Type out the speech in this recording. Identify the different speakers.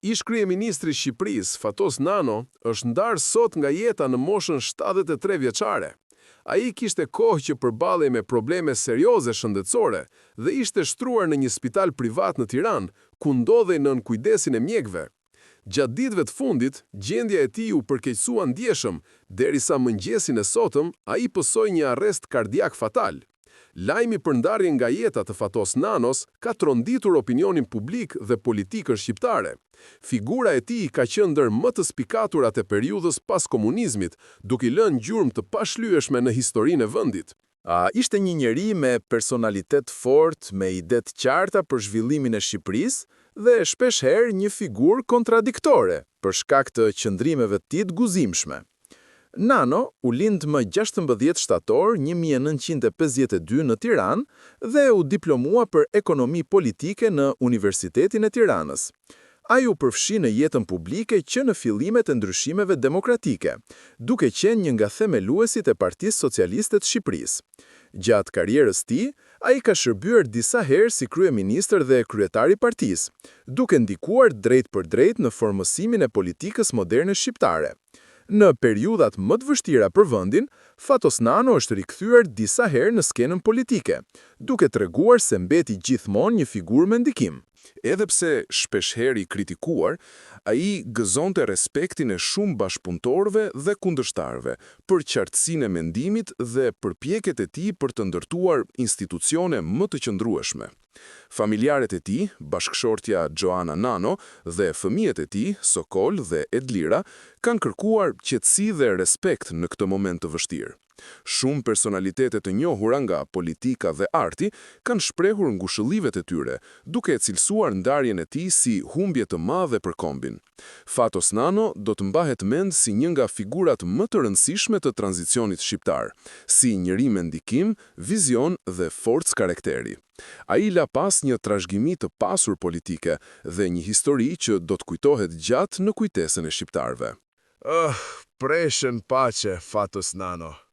Speaker 1: Ish kryeministri i Shqipërisë, Fatos Nano, është ndarë sot nga jeta në moshën 73 vjeçare. Ai kishte kohë që përballej me probleme serioze shëndetësore dhe ishte shtruar në një spital privat në Tiranë, ku ndodhej nën kujdesin e mjekëve. Gjatë ditëve të fundit, gjendja e tij u përkeqësua ndjeshëm, derisa mëngjesin e sotëm ai pësoi një arrest kardiak fatal. Lajmi për ndarjen nga jeta të Fatos Nanos ka tronditur opinionin publik dhe politikën shqiptare. Figura e tij ka qenë ndër më të spikaturat e periudhës pas komunizmit, duke lënë gjurmë të pashlyeshme në historinë e vendit.
Speaker 2: Ishte një njeri me personalitet fort, me ide të qarta për zhvillimin e Shqipërisë dhe shpeshherë një figurë kontradiktore për shkak të qëndrimeve të tij të guzimshme. Nano u lind më 16 shtator 1952 në Tiranë dhe u diplomua për ekonomi politike në Universitetin e Tiranës. Ai u përfshi në jetën publike që në fillimet e ndryshimeve demokratike, duke qenë një nga themeluesit e Partisë Socialiste të Shqipërisë. Gjatë karrierës tij, ai ka shërbyer disa herë si kryeministër dhe kryetar i partisë, duke ndikuar drejt për drejt në formësimin e politikës moderne shqiptare. Në periudhat më të vështira për vendin, Fatos Nano është rikthyer disa herë në skenën politike, duke treguar se mbeti gjithmonë një figurë me ndikim.
Speaker 1: Edhe pse shpeshherë i kritikuar, ai gëzonte respektin e shumë bashkëpunëtorëve dhe kundërshtarëve për qartësinë e mendimit dhe përpjekjet e tij për të ndërtuar institucione më të qëndrueshme. Familjarët e tij, bashkëshortja Joana Nano dhe fëmijët e tij, Sokol dhe Edlira, kanë kërkuar qetësi dhe respekt në këtë moment të vështirë. Shumë personalitete të njohura nga politika dhe arti kanë shprehur ngushëllivet e tyre, duke e cilësuar ndarjen e tij si humbje të madhe për kombin. Fatos Nano do të mbahet mend si një nga figurat më të rëndësishme të tranzicionit shqiptar, si njeri me ndikim, vizion dhe forcë karakteri. Ai la pas një trashëgimi të pasur politike dhe një histori që do të kujtohet gjatë në kujtesën e shqiptarëve.
Speaker 3: Preshen pace, Fatos Nano.